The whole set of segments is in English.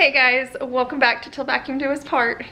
Hey guys, welcome back to Till Vacuum Do Us Part.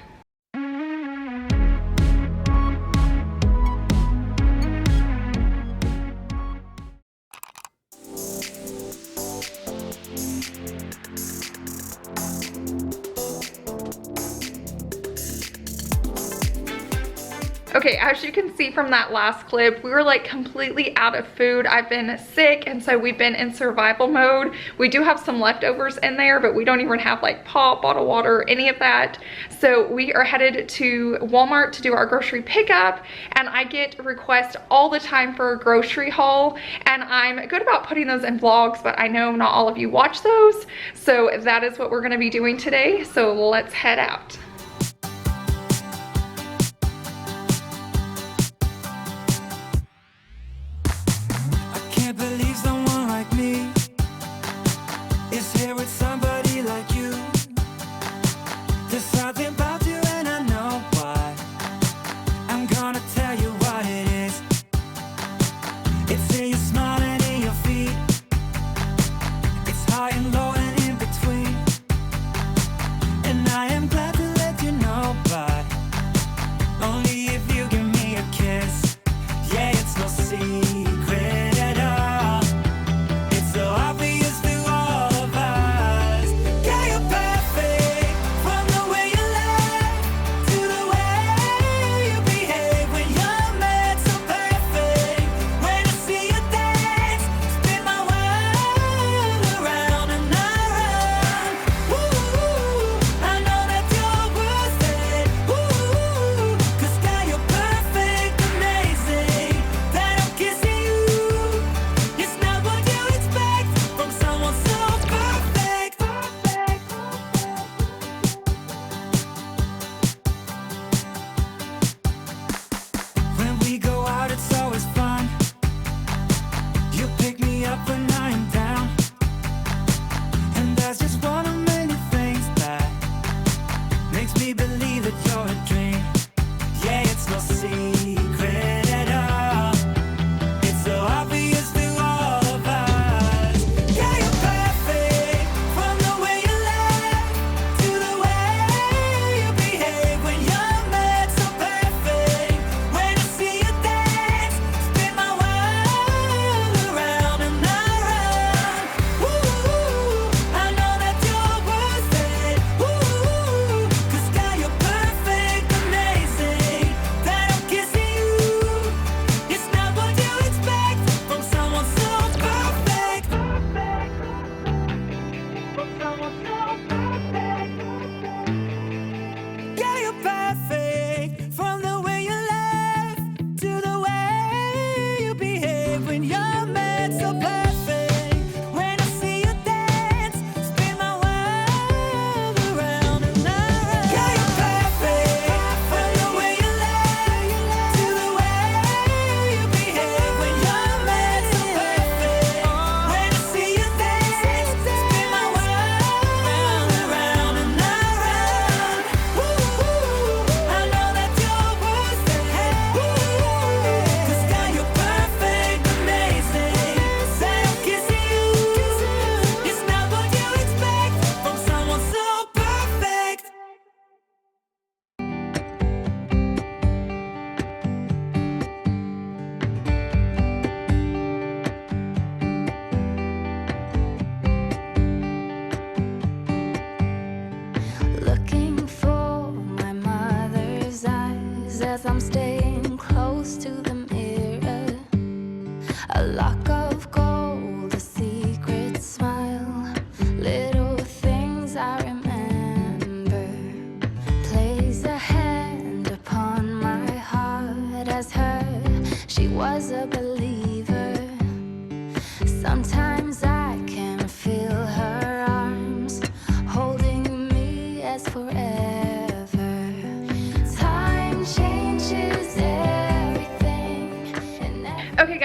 Okay, as you can see from that last clip, we were like completely out of food. I've been sick, and so we've been in survival mode. We do have some leftovers in there, but we don't even have like pop, bottled water, any of that. So we are headed to Walmart to do our grocery pickup, and I get requests all the time for a grocery haul, and I'm good about putting those in vlogs, but I know not all of you watch those. So that is what we're gonna be doing today. So let's head out.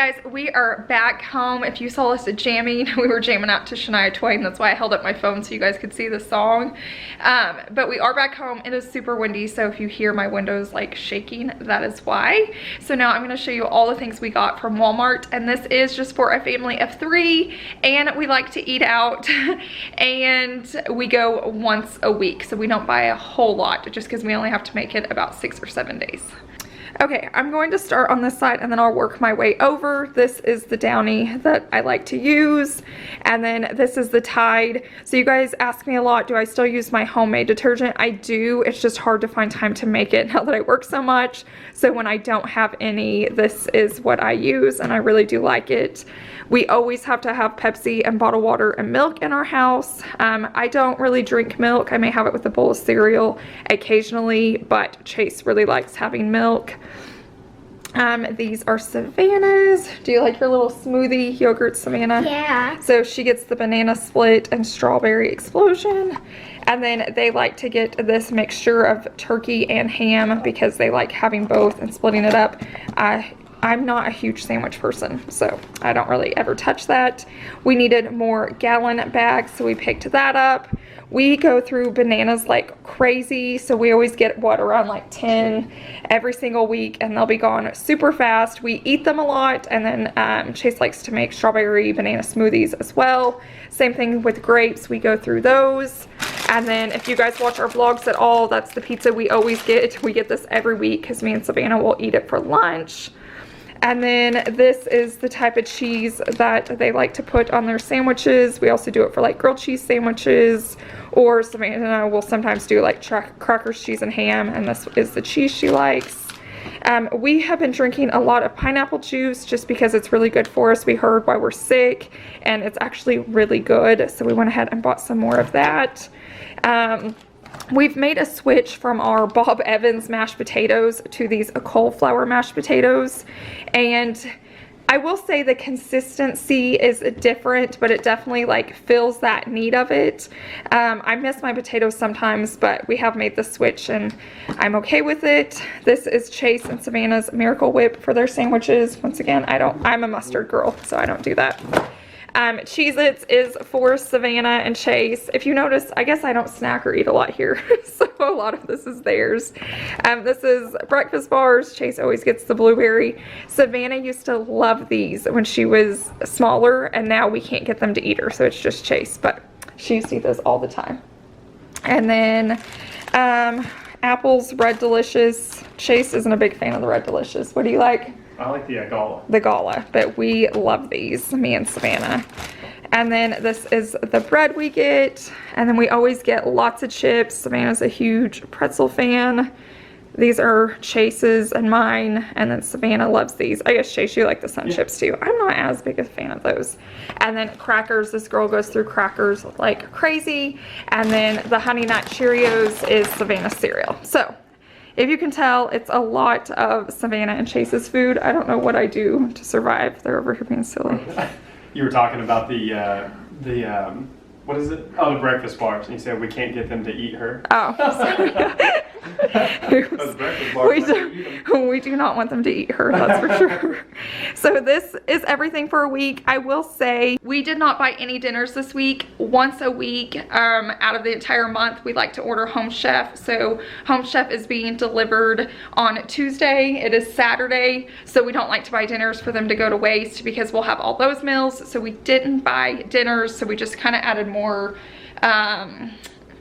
guys, we are back home. If you saw us jamming, we were jamming out to Shania Twain. That's why I held up my phone so you guys could see the song. But we are back home. It is super windy, so if you hear my windows like shaking, that is why. So now I'm going to show you all the things we got from Walmart, and this is just for a family of 3, and we like to eat out and we go once a week, so we don't buy a whole lot just because we only have to make it about 6 or 7 days. Okay, I'm going to start on this side and then I'll work my way over. This is the Downy that I like to use. And then this is the Tide. So you guys ask me a lot, do I still use my homemade detergent? I do. It's just hard to find time to make it now that I work so much. So when I don't have any, this is what I use and I really do like it. We always have to have Pepsi and bottled water and milk in our house. I don't really drink milk. I may have it with a bowl of cereal occasionally, but Chase really likes having milk. These are Savannah's. Do you like your little smoothie yogurt, Savannah? Yeah. So she gets the banana split and strawberry explosion. And then they like to get this mixture of turkey and ham because they like having both and splitting it up. I'm not a huge sandwich person, so I don't really ever touch that. We needed more gallon bags, so we picked that up. We go through bananas like crazy, so we always get what, around like 10 every single week, and they'll be gone super fast. We eat them a lot, and then Chase likes to make strawberry banana smoothies as well. Same thing with grapes, we go through those. And then if you guys watch our vlogs at all, that's the pizza we always get. We get this every week because me and Savannah will eat it for lunch. And then this is the type of cheese that they like to put on their sandwiches. We also do it for like grilled cheese sandwiches, or Savannah will sometimes do like crackers, cheese, and ham, and this is the cheese she likes. We have been drinking a lot of pineapple juice just because it's really good for us. We heard while we're sick, and it's actually really good, so we went ahead and bought some more of that. We've made a switch from our Bob Evans mashed potatoes to these cauliflower mashed potatoes, and I will say the consistency is different, but it definitely like fills that need of it. I miss my potatoes sometimes, but we have made the switch and I'm okay with it. This is Chase and Savannah's Miracle Whip for their sandwiches. Once again, I'm a mustard girl, so I don't do that. Cheez-Its is for Savannah and Chase. If you notice, I guess I don't snack or eat a lot here, so a lot of this is theirs. This is breakfast bars. Chase always gets the blueberry. Savannah used to love these when she was smaller, and now we can't get them to eat her, so it's just Chase, but she used to eat those all the time. And then apples, Red Delicious. Chase isn't a big fan of the Red Delicious. What do you like? I like the Gala. The Gala, but we love these, me and Savannah. And then this is the bread we get, and then we always get lots of chips. Savannah's a huge pretzel fan. These are Chase's and mine, and then Savannah loves these. I guess Chase, you like the Sun Chips too. I'm not as big a fan of those. And then crackers, this girl goes through crackers like crazy. And then the Honey Nut Cheerios is Savannah's cereal. So if you can tell, it's a lot of Savannah and Chase's food. I don't know what I do to survive. They're over here being silly. You were talking about the what is it? Oh, the breakfast bars. And you said we can't get them to eat her. Oh, we do not want them to eat her, that's for sure. So this is everything for a week. I will say we did not buy any dinners this week. Once a week out of the entire month, we like to order Home Chef. So Home Chef is being delivered on Tuesday. It is Saturday, so we don't like to buy dinners for them to go to waste because we'll have all those meals. So we didn't buy dinners, so we just kind of added more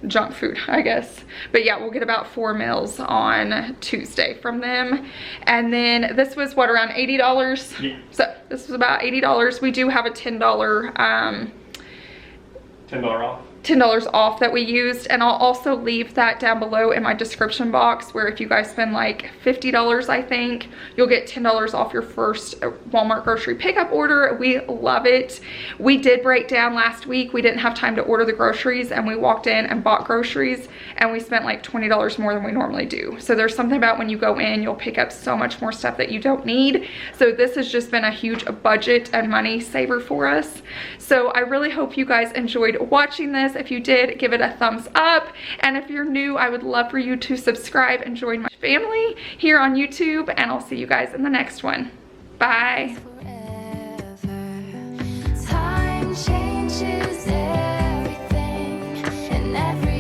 junk food, I guess. But yeah, we'll get about 4 meals on Tuesday from them. And then this was what, around $80? Yeah. So this was about $80. We do have a $10 off. $10 off that we used, and I'll also leave that down below in my description box, where if you guys spend like $50, I think, you'll get $10 off your first Walmart grocery pickup order. We love it. We did break down last week. We didn't have time to order the groceries, and we walked in and bought groceries, and we spent like $20 more than we normally do. So there's something about when you go in, you'll pick up so much more stuff that you don't need. So this has just been a huge budget and money saver for us. So I really hope you guys enjoyed watching this. If you did, give it a thumbs up. And if you're new, I would love for you to subscribe and join my family here on YouTube. And I'll see you guys in the next one. Bye. every